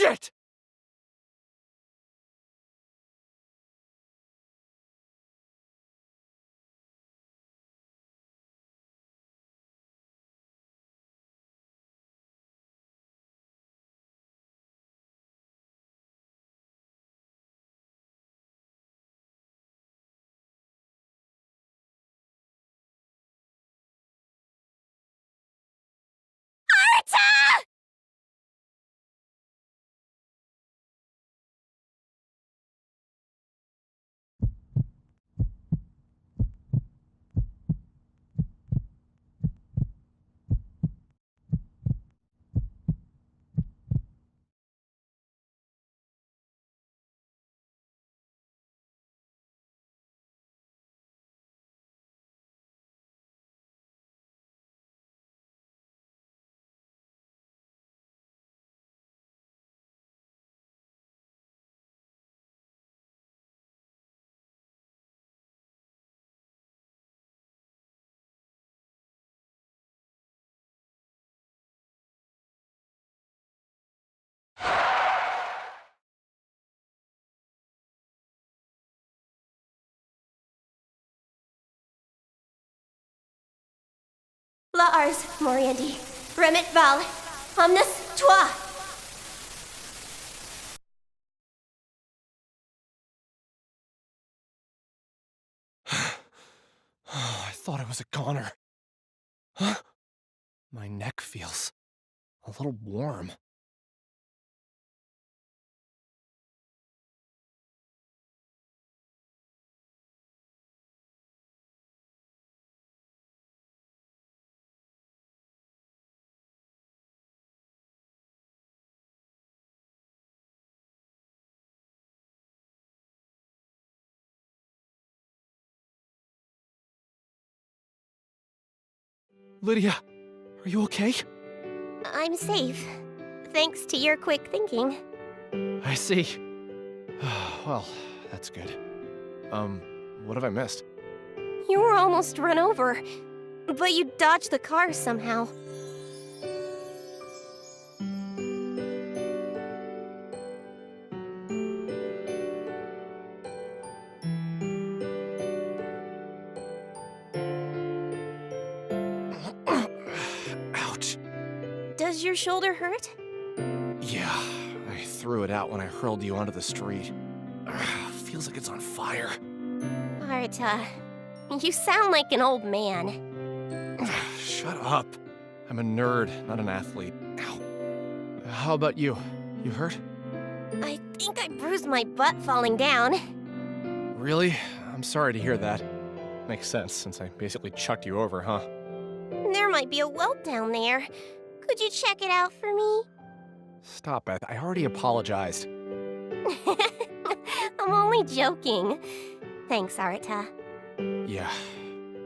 Shit! Arata! Lars, Moriendi, remit val, omnis toi. I thought I was a goner. Huh? My neck feels a little warm. Lydia, are you okay? I'm safe, thanks to your quick thinking. I see. Well, that's good. What have I missed? You were almost run over, but you dodged the car somehow. Ouch. Does your shoulder hurt? Yeah, I threw it out when I hurled you onto the street. Feels like it's on fire. Arata, you sound like an old man. Shut up. I'm a nerd, not an athlete. Ow. How about you? You hurt? I think I bruised my butt falling down. Really? I'm sorry to hear that. Makes sense, since I basically chucked you over, huh? There might be a welt down there. Could you check it out for me? Stop it. I already apologized. I'm only joking. Thanks, Arata. Yeah,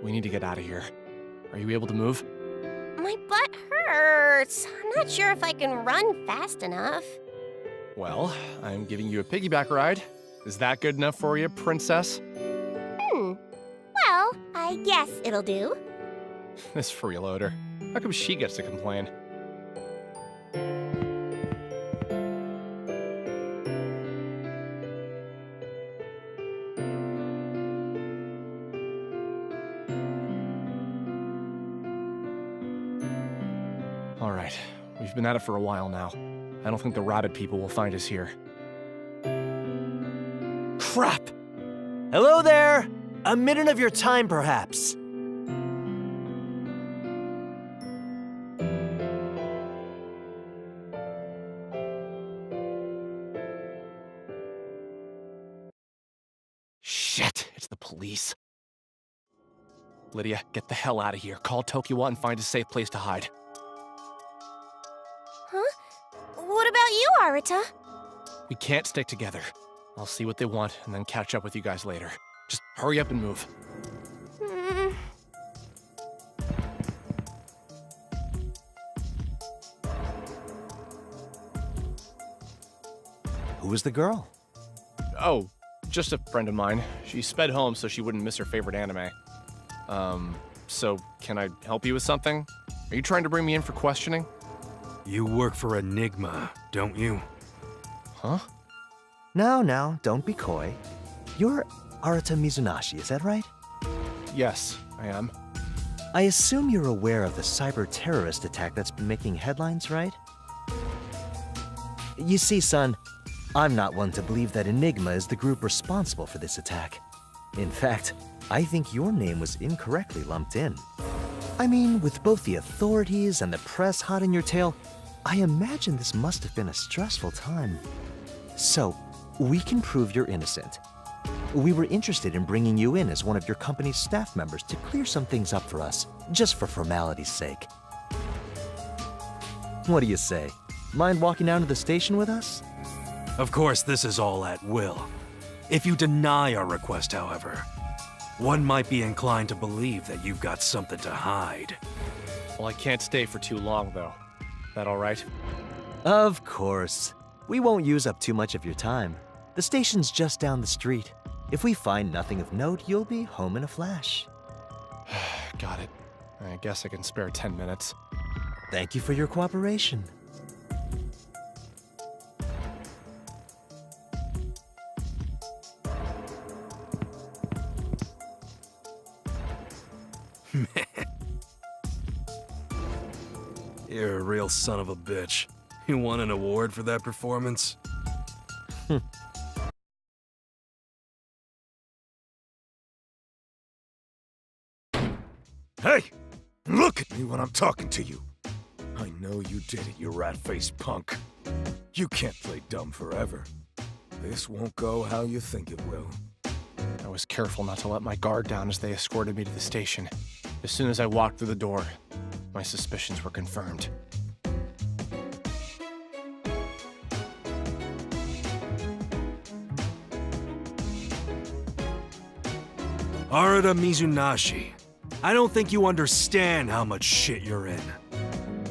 we need to get out of here. Are you able to move? My butt hurts. I'm not sure if I can run fast enough. Well, I'm giving you a piggyback ride. Is that good enough for you, princess? Well, I guess it'll do. This freeloader. How come she gets to complain? All right, we've been at it for a while now. I don't think the rabbit people will find us here. Crap! Hello there! A minute of your time, perhaps. Shit, it's the police. Lydia, get the hell out of here. Call Tokiwa and find a safe place to hide. Huh? What about you, Arata? We can't stick together. I'll see what they want and then catch up with you guys later. Just hurry up and move. Who was the girl? Oh, just a friend of mine. She sped home so she wouldn't miss her favorite anime. So can I help you with something? Are you trying to bring me in for questioning? You work for Enigma, don't you? Huh? Now, don't be coy. You're Arata Mizunashi, is that right? Yes, I am. I assume you're aware of the cyber-terrorist attack that's been making headlines, right? You see, son, I'm not one to believe that Enigma is the group responsible for this attack. In fact, I think your name was incorrectly lumped in. I mean, with both the authorities and the press hot in your tail, I imagine this must have been a stressful time. So, we can prove you're innocent. We were interested in bringing you in as one of your company's staff members to clear some things up for us, just for formality's sake. What do you say? Mind walking down to the station with us? Of course, this is all at will. If you deny our request, however, one might be inclined to believe that you've got something to hide. Well, I can't stay for too long, though. That all right? Of course. We won't use up too much of your time. The station's just down the street. If we find nothing of note, you'll be home in a flash. Got it. I guess I can spare 10 minutes. Thank you for your cooperation. You're a real son of a bitch. You won an award for that performance? Hey! Look at me when I'm talking to you! I know you did it, you rat-faced punk. You can't play dumb forever. This won't go how you think it will. I was careful not to let my guard down as they escorted me to the station. As soon as I walked through the door, my suspicions were confirmed. Arata Mizunashi, I don't think you understand how much shit you're in.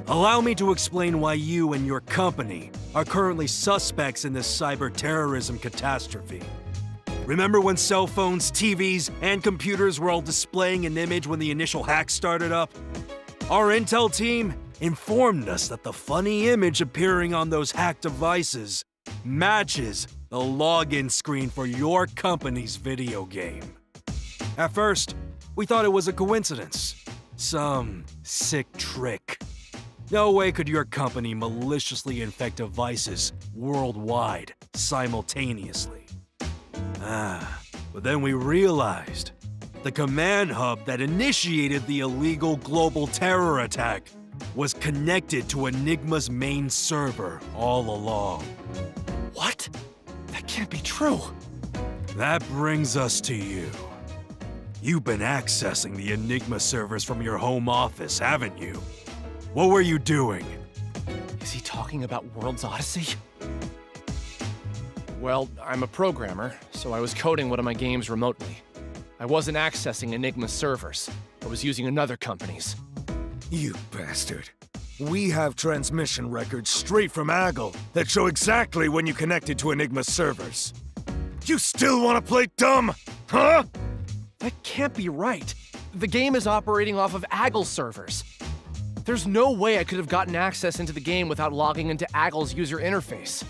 Allow me to explain why you and your company are currently suspects in this cyber-terrorism catastrophe. Remember when cell phones, TVs, and computers were all displaying an image when the initial hack started up? Our intel team informed us that the funny image appearing on those hacked devices matches the login screen for your company's video game. At first, we thought it was a coincidence. Some sick trick. No way could your company maliciously infect devices worldwide simultaneously. But then we realized the command hub that initiated the illegal global terror attack was connected to Enigma's main server all along. What? That can't be true. That brings us to you. You've been accessing the Enigma servers from your home office, haven't you? What were you doing? Is he talking about World's Odyssey? Well, I'm a programmer, so I was coding one of my games remotely. I wasn't accessing Enigma's servers. I was using another company's. You bastard. We have transmission records straight from Aggle that show exactly when you connected to Enigma's servers. You still want to play dumb? Huh? That can't be right. The game is operating off of Aggle's servers. There's no way I could have gotten access into the game without logging into Aggle's user interface.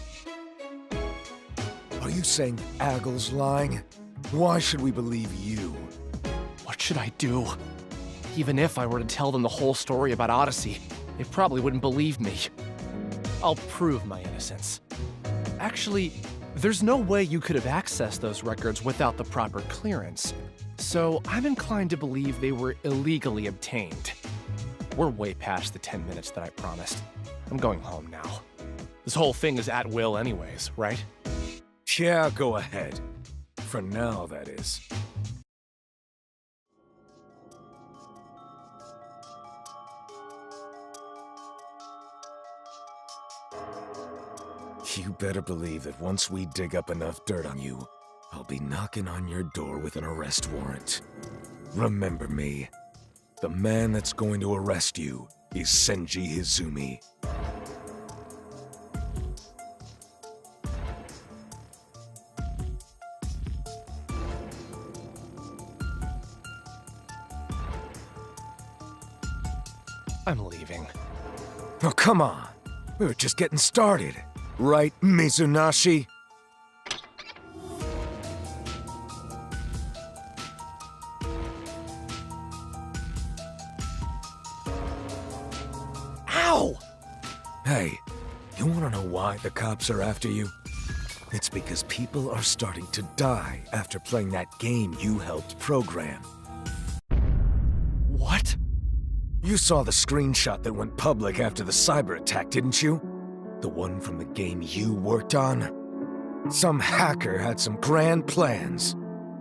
Are you saying Aggle's lying? Why should we believe you? What should I do? Even if I were to tell them the whole story about Odyssey, they probably wouldn't believe me. I'll prove my innocence. Actually, there's no way you could have accessed those records without the proper clearance. So I'm inclined to believe they were illegally obtained. We're way past the 10 minutes that I promised. I'm going home now. This whole thing is at will anyways, right? Yeah, go ahead. For now, that is. You better believe that once we dig up enough dirt on you, I'll be knocking on your door with an arrest warrant. Remember me. The man that's going to arrest you is Senji Izumi. I'm leaving. Oh, come on. We were just getting started. Right, Mizunashi? Ow! Hey, you wanna know why the cops are after you? It's because people are starting to die after playing that game you helped program. What? You saw the screenshot that went public after the cyber attack, didn't you? The one from the game you worked on? Some hacker had some grand plans,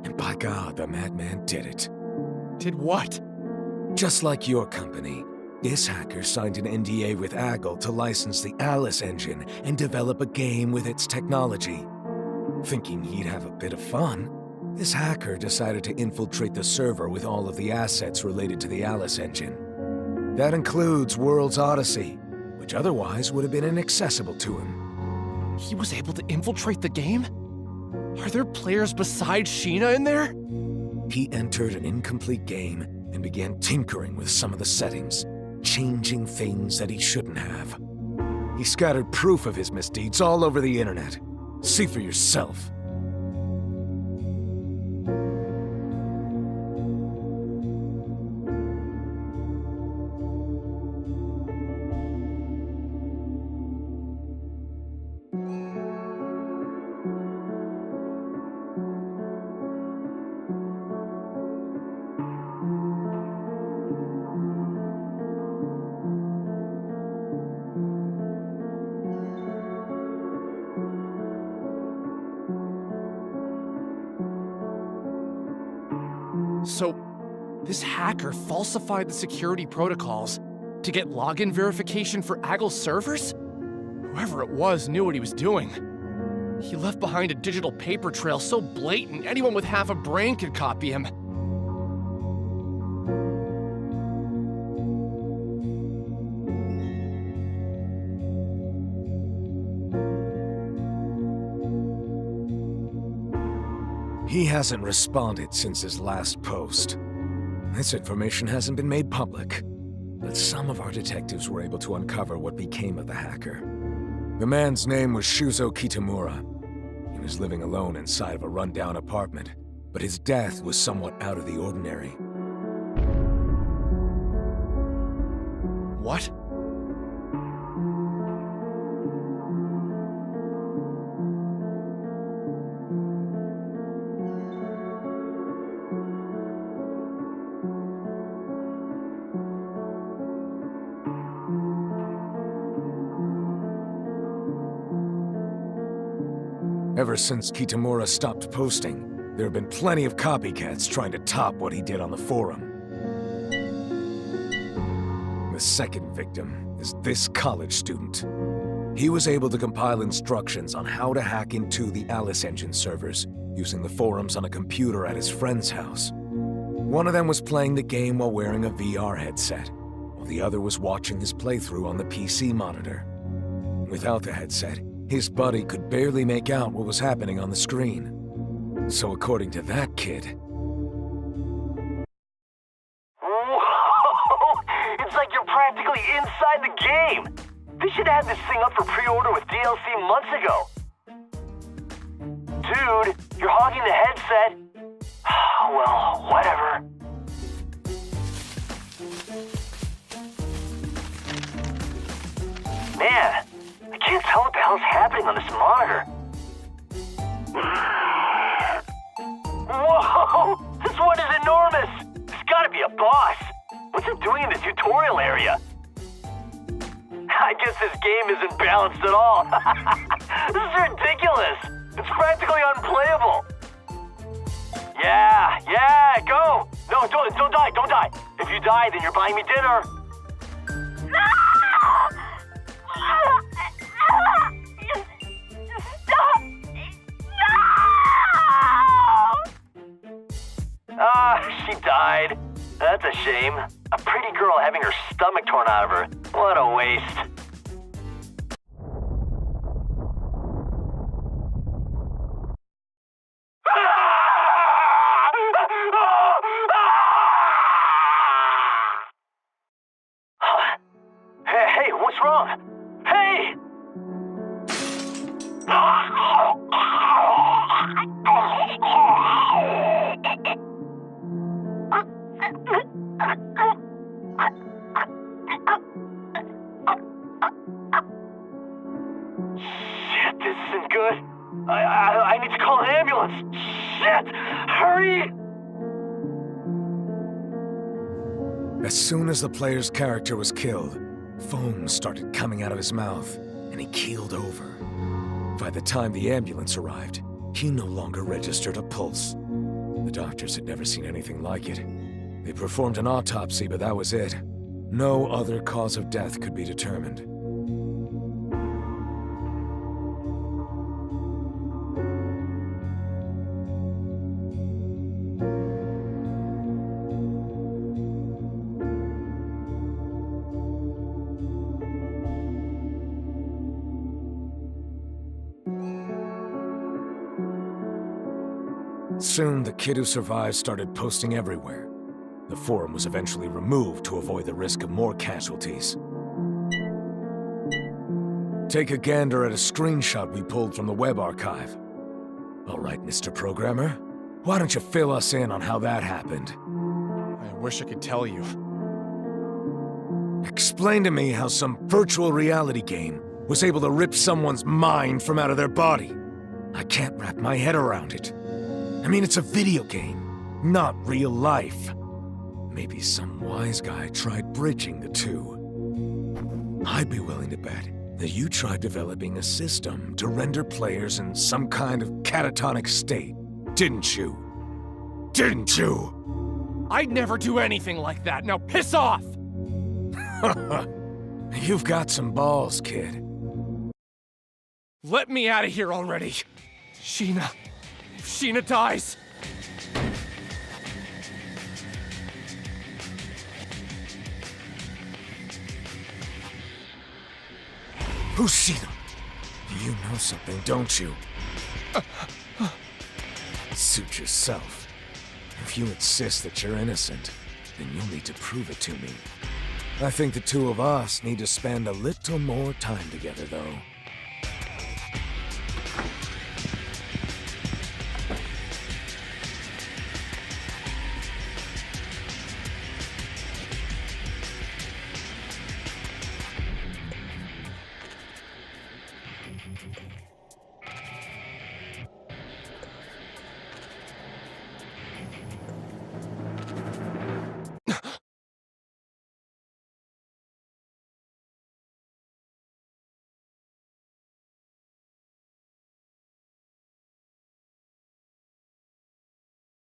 and by God, the madman did it. Did what? Just like your company, this hacker signed an NDA with Aggle to license the Alice engine and develop a game with its technology. Thinking he'd have a bit of fun, this hacker decided to infiltrate the server with all of the assets related to the Alice engine. That includes World's Odyssey, which otherwise would have been inaccessible to him. He was able to infiltrate the game? Are there players besides Sheena in there? He entered an incomplete game and began tinkering with some of the settings, changing things that he shouldn't have. He scattered proof of his misdeeds all over the internet. See for yourself. So, this hacker falsified the security protocols to get login verification for Aggle's servers? Whoever it was knew what he was doing. He left behind a digital paper trail so blatant anyone with half a brain could copy him. He hasn't responded since his last post. This information hasn't been made public, but some of our detectives were able to uncover what became of the hacker. The man's name was Shuzo Kitamura. He was living alone inside of a rundown apartment, but his death was somewhat out of the ordinary. What? Ever since Kitamura stopped posting, there have been plenty of copycats trying to top what he did on the forum. The second victim is this college student. He was able to compile instructions on how to hack into the Alice engine servers using the forums on a computer at his friend's house. One of them was playing the game while wearing a VR headset, while the other was watching his playthrough on the PC monitor. Without the headset, his buddy could barely make out what was happening on the screen. So according to that kid... Whoa! It's like you're practically inside the game! They should have this thing up for pre-order with DLC months ago. Dude, you're hogging the headset. Well, whatever. Man, I can't tell what the hell's happening on this monitor. Whoa! This one is enormous! There's gotta be a boss! What's it doing in the tutorial area? I guess this game isn't balanced at all. This is ridiculous! It's practically unplayable! Yeah, go! No, don't die! If you die, then you're buying me dinner! She died. That's a shame. A pretty girl having her stomach torn out of her. What a waste. Hey, what's wrong? Hey! Shit, this isn't good. I need to call an ambulance. Shit! Hurry! As soon as the player's character was killed, foam started coming out of his mouth, and he keeled over. By the time the ambulance arrived, he no longer registered a pulse. The doctors had never seen anything like it. They performed an autopsy, but that was it. No other cause of death could be determined. Soon, the kid who survived started posting everywhere. The forum was eventually removed to avoid the risk of more casualties. Take a gander at a screenshot we pulled from the web archive. All right, Mr. Programmer, why don't you fill us in on how that happened? I wish I could tell you. Explain to me how some virtual reality game was able to rip someone's mind from out of their body. I can't wrap my head around it. I mean, it's a video game, not real life. Maybe some wise guy tried bridging the two. I'd be willing to bet that you tried developing a system to render players in some kind of catatonic state, didn't you? Didn't you? I'd never do anything like that. Now piss off! You've got some balls, kid. Let me out of here already. Sheena. If Sheena dies. Who's Sheena? You know something, don't you? Suit yourself. If you insist that you're innocent, then you'll need to prove it to me. I think the two of us need to spend a little more time together, though.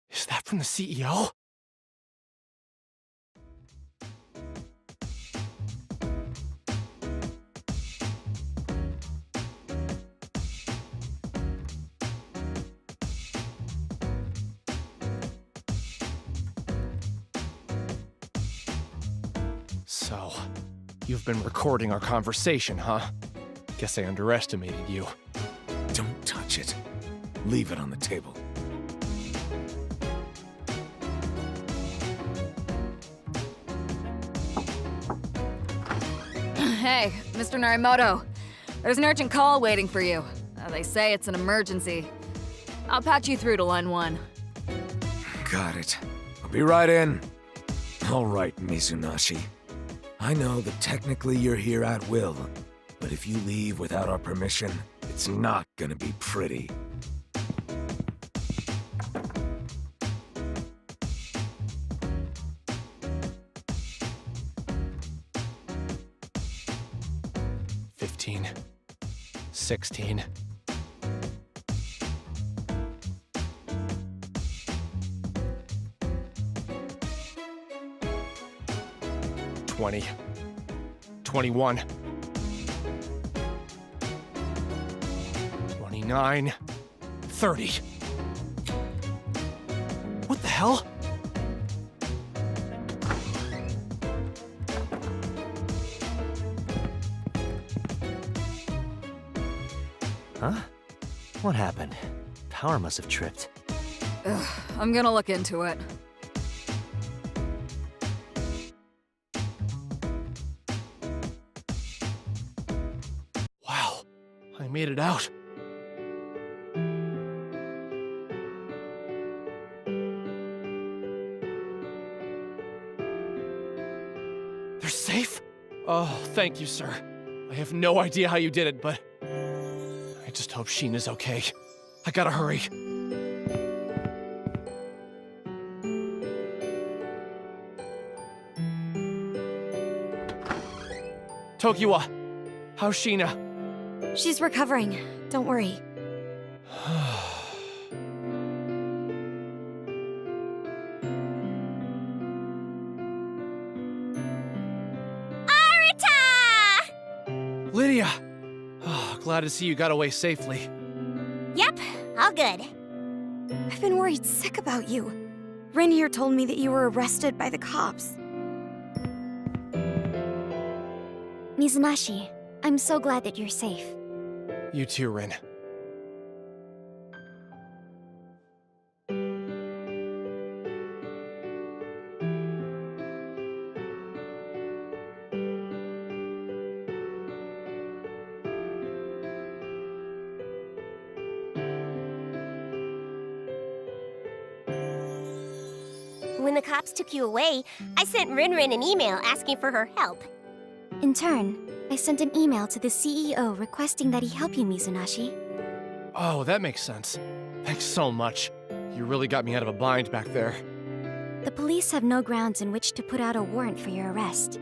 Is that from the CEO? So, you've been recording our conversation, huh? Guess I underestimated you. Don't touch it. Leave it on the table. Hey, Mr. Narimoto. There's an urgent call waiting for you. They say it's an emergency. I'll patch you through to line 1. Got it. I'll be right in. All right, Mizunashi. I know that technically you're here at will, but if you leave without our permission, it's not gonna be pretty. $15, $16. $20, $21, $29, $30. What the hell? Huh? What happened? Power must have tripped. Ugh, I'm gonna look into it. Wow, I made it out. You're safe? Oh, thank you, sir. I have no idea how you did it, but I just hope Sheena's okay. I gotta hurry. Tokiwa, how's Sheena? She's recovering. Don't worry. Arata! Lydia! Oh, glad to see you got away safely. Yep, all good. I've been worried sick about you. Rin here told me that you were arrested by the cops. Mizunashi, I'm so glad that you're safe. You too, Rin. When the cops took you away, I sent Rin an email asking for her help. In turn, I sent an email to the CEO requesting that he help you, Mizunashi. Oh, that makes sense. Thanks so much. You really got me out of a bind back there. The police have no grounds in which to put out a warrant for your arrest.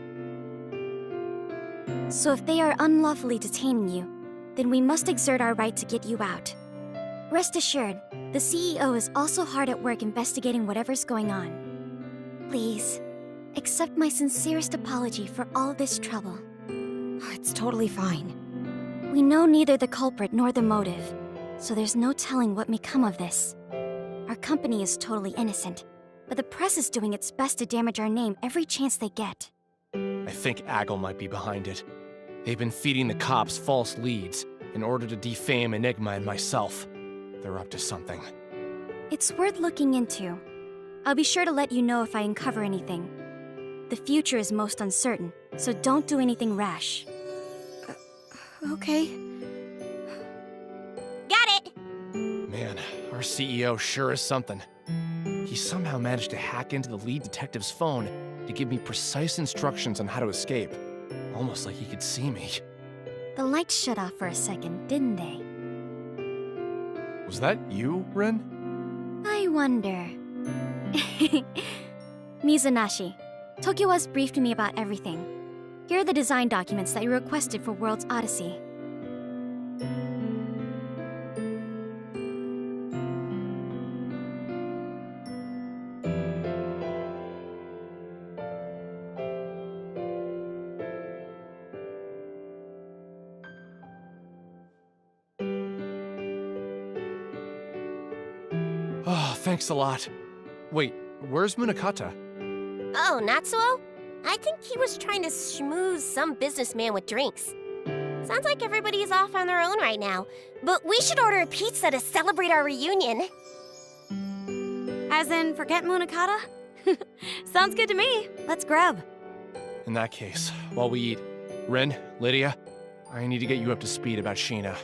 So if they are unlawfully detaining you, then we must exert our right to get you out. Rest assured, the CEO is also hard at work investigating whatever's going on. Please, accept my sincerest apology for all this trouble. It's totally fine. We know neither the culprit nor the motive, so there's no telling what may come of this. Our company is totally innocent, but the press is doing its best to damage our name every chance they get. I think Aggle might be behind it. They've been feeding the cops false leads in order to defame Enigma and myself. They're up to something. It's worth looking into. I'll be sure to let you know if I uncover anything. The future is most uncertain, so don't do anything rash. Okay. Got it! Man, our CEO sure is something. He somehow managed to hack into the lead detective's phone to give me precise instructions on how to escape. Almost like he could see me. The lights shut off for a second, didn't they? Was that you, Rin? I wonder. Mizunashi, Tokiwa's briefed me about everything. Here are the design documents that you requested for World's Odyssey. Oh, thanks a lot. Wait, where's Munakata? Oh, Natsuo? I think he was trying to schmooze some businessman with drinks. Sounds like everybody's off on their own right now. But we should order a pizza to celebrate our reunion. As in, forget Munakata? Sounds good to me. Let's grub. In that case, while we eat, Rin, Lydia, I need to get you up to speed about Sheena.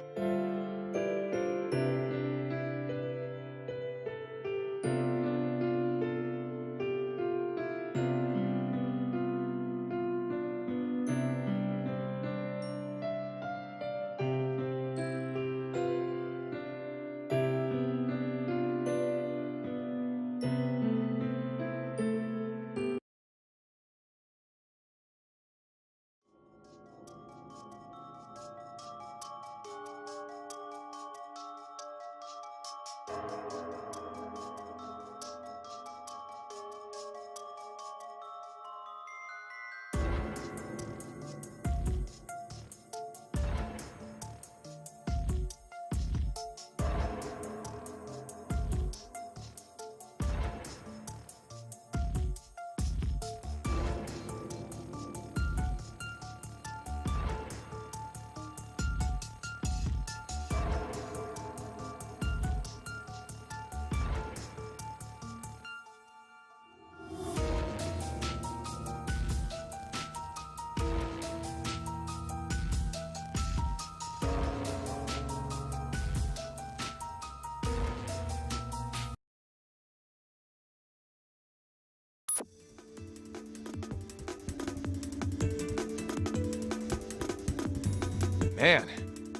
Man,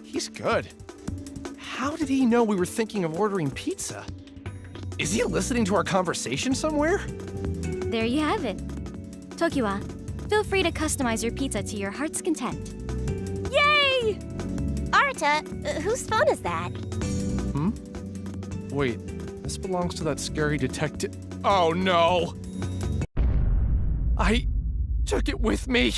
he's good. How did he know we were thinking of ordering pizza? Is he listening to our conversation somewhere? There you have it. Tokiwa, feel free to customize your pizza to your heart's content. Yay! Arata, whose phone is that? Wait, this belongs to that scary detective. Oh no! I took it with me!